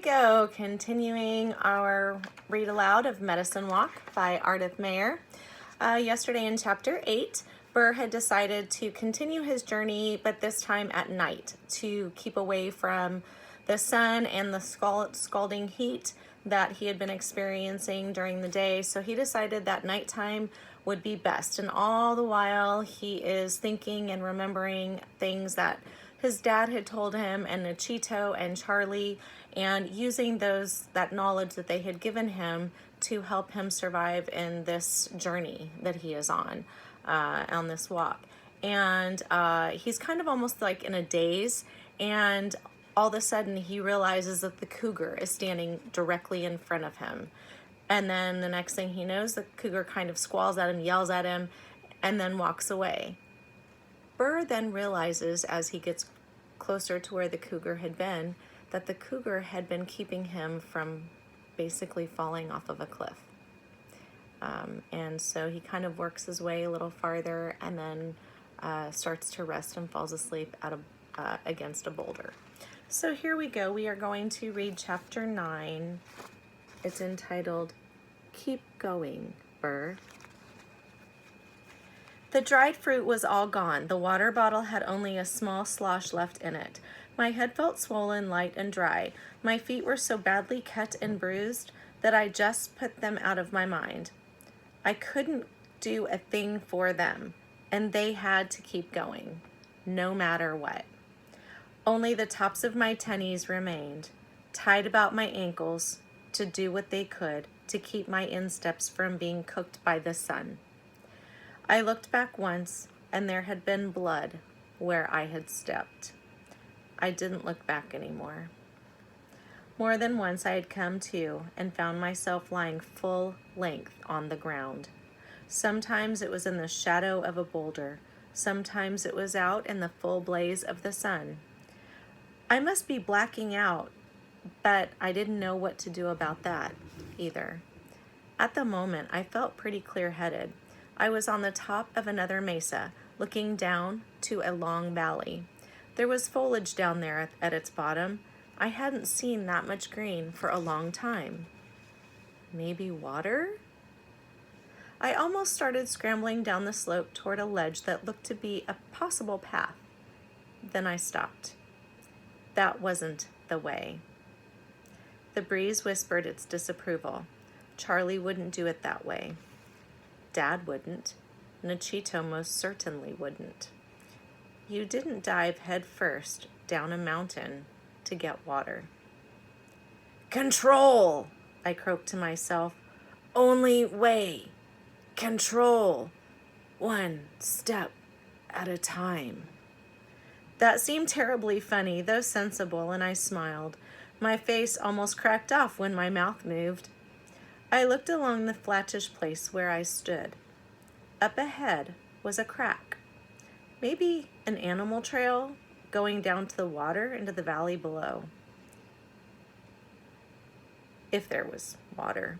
go, continuing our read aloud of Medicine Walk by Ardith Mayer. Yesterday in chapter 8, Burr had decided to continue his journey, but this time at night, to keep away from the sun and the scalding heat that he had been experiencing during the day. So he decided that nighttime would be best. And all the while he is thinking and remembering things that his dad had told him, and Nechito and Charlie, and using that knowledge that they had given him to help him survive in this journey that he is on this walk. And he's kind of almost like in a daze, and all of a sudden he realizes that the cougar is standing directly in front of him. And then the next thing he knows, the cougar kind of squalls at him, yells at him, and then walks away. Burr then realizes, as he gets closer to where the cougar had been, that the cougar had been keeping him from basically falling off of a cliff. And so he kind of works his way a little farther and then starts to rest and falls asleep against a boulder. So here we go. We are going to read chapter 9. It's entitled, Keep Going, Burr. The dried fruit was all gone. The water bottle had only a small slosh left in it. My head felt swollen, light, and dry. My feet were so badly cut and bruised that I just put them out of my mind. I couldn't do a thing for them, and they had to keep going, no matter what. Only the tops of my tennies remained, tied about my ankles to do what they could to keep my insteps from being cooked by the sun. I looked back once, and there had been blood where I had stepped. I didn't look back anymore. More than once I had come to and found myself lying full length on the ground. Sometimes it was in the shadow of a boulder. Sometimes it was out in the full blaze of the sun. I must be blacking out, but I didn't know what to do about that either. At the moment, I felt pretty clear-headed. I was on the top of another mesa, looking down to a long valley. There was foliage down there at its bottom. I hadn't seen that much green for a long time. Maybe water? I almost started scrambling down the slope toward a ledge that looked to be a possible path. Then I stopped. That wasn't the way. The breeze whispered its disapproval. Charlie wouldn't do it that way. Dad wouldn't. Nechito most certainly wouldn't. You didn't dive head first down a mountain to get water. Control, I croaked to myself. Only way. Control. One step at a time. That seemed terribly funny, though sensible, and I smiled. My face almost cracked off when my mouth moved. I looked along the flattish place where I stood. Up ahead was a crack. Maybe an animal trail going down to the water into the valley below. If there was water.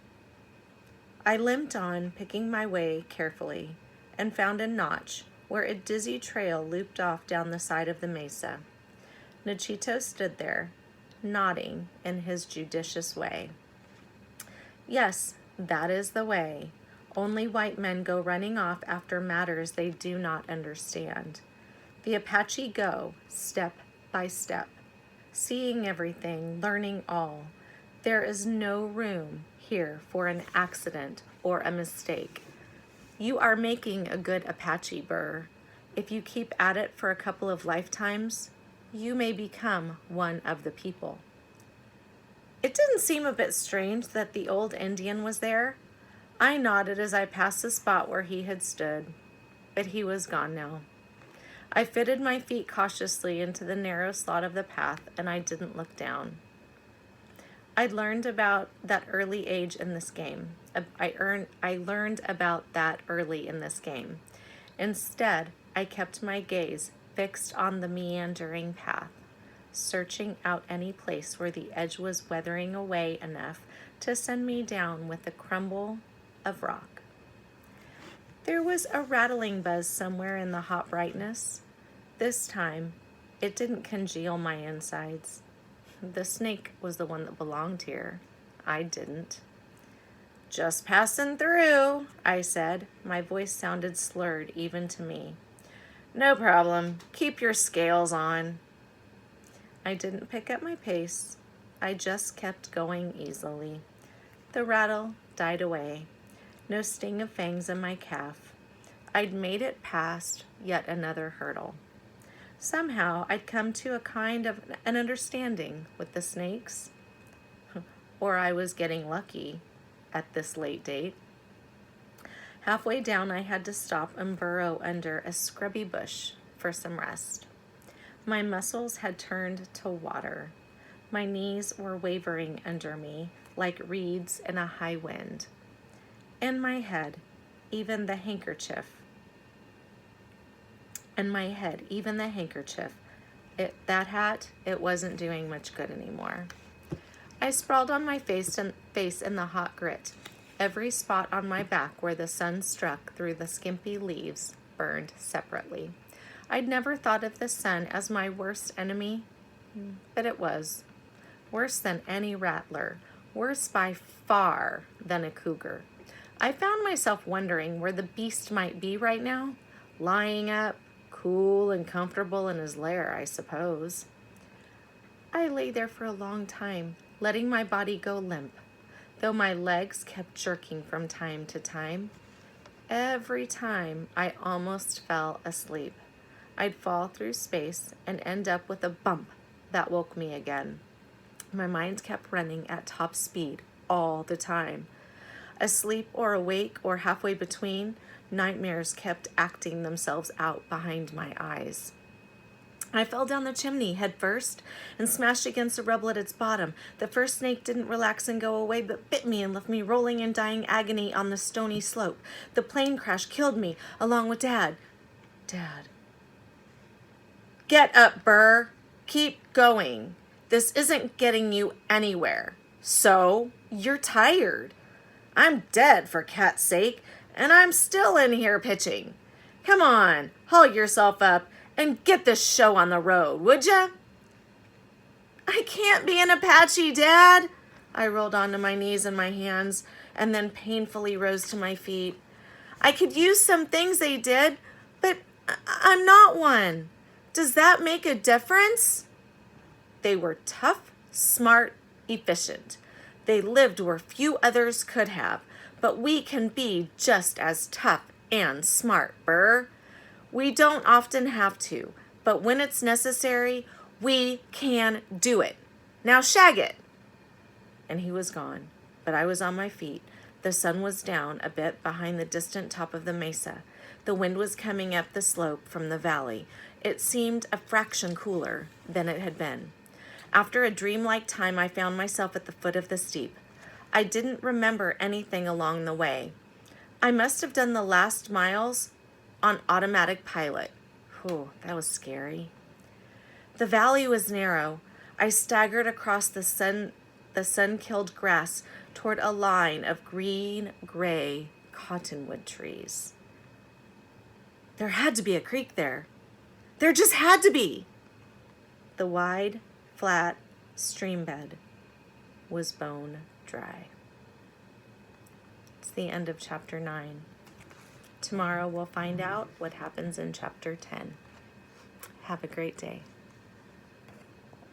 I limped on, picking my way carefully, and found a notch where a dizzy trail looped off down the side of the mesa. Nechito stood there, nodding in his judicious way. Yes, that is the way. Only white men go running off after matters they do not understand. The Apache go, step by step, seeing everything, learning all. There is no room here for an accident or a mistake. You are making a good Apache, Burr. If you keep at it for a couple of lifetimes, you may become one of the people. It didn't seem a bit strange that the old Indian was there. I nodded as I passed the spot where he had stood, but he was gone now. I fitted my feet cautiously into the narrow slot of the path, and I didn't look down. I'd learned about that early age in this game. I learned about that early in this game. Instead, I kept my gaze fixed on the meandering path, searching out any place where the edge was weathering away enough to send me down with a crumble of rock. There was a rattling buzz somewhere in the hot brightness. This time, it didn't congeal my insides. The snake was the one that belonged here. I didn't. "Just passing through," I said. My voice sounded slurred even to me. "No problem. Keep your scales on." I didn't pick up my pace. I just kept going easily. The rattle died away. No sting of fangs in my calf. I'd made it past yet another hurdle. Somehow I'd come to a kind of an understanding with the snakes. Or I was getting lucky at this late date. Halfway down, I had to stop and burrow under a scrubby bush for some rest. My muscles had turned to water. My knees were wavering under me like reeds in a high wind. And my head, even the handkerchief, that hat, it wasn't doing much good anymore. I sprawled on my face in the hot grit. Every spot on my back where the sun struck through the skimpy leaves burned separately. I'd never thought of the sun as my worst enemy, but it was. Worse than any rattler, worse by far than a cougar. I found myself wondering where the beast might be right now, lying up, cool and comfortable in his lair, I suppose. I lay there for a long time, letting my body go limp, though my legs kept jerking from time to time. Every time I almost fell asleep, I'd fall through space and end up with a bump that woke me again. My mind kept running at top speed all the time. Asleep or awake or halfway between, nightmares kept acting themselves out behind my eyes. I fell down the chimney head first and smashed against a rubble at its bottom. The first snake didn't relax and go away, but bit me and left me rolling in dying agony on the stony slope. The plane crash killed me, along with Dad. Dad. "Get up, Burr. Keep going. This isn't getting you anywhere. So, you're tired. I'm dead, for cat's sake, and I'm still in here pitching. Come on, haul yourself up and get this show on the road, would ya?" "I can't be an Apache, Dad." I rolled onto my knees and my hands and then painfully rose to my feet. "I could use some things they did, but I'm not one. Does that make a difference?" They were tough, smart, efficient. They lived where few others could have, but we can be just as tough and smart, Burr. We don't often have to, but when it's necessary, we can do it. Now shag it." And he was gone, but I was on my feet. The sun was down a bit behind the distant top of the mesa. The wind was coming up the slope from the valley. It seemed a fraction cooler than it had been. After a dreamlike time, I found myself at the foot of the steep. I didn't remember anything along the way. I must have done the last miles on automatic pilot. Whew, that was scary. The valley was narrow. I staggered across the sun-killed grass toward a line of green-gray cottonwood trees. There had to be a creek there. There just had to be. The wide, flat stream bed was bone dry. It's the end of chapter 9. Tomorrow we'll find out what happens in chapter 10. Have a great day.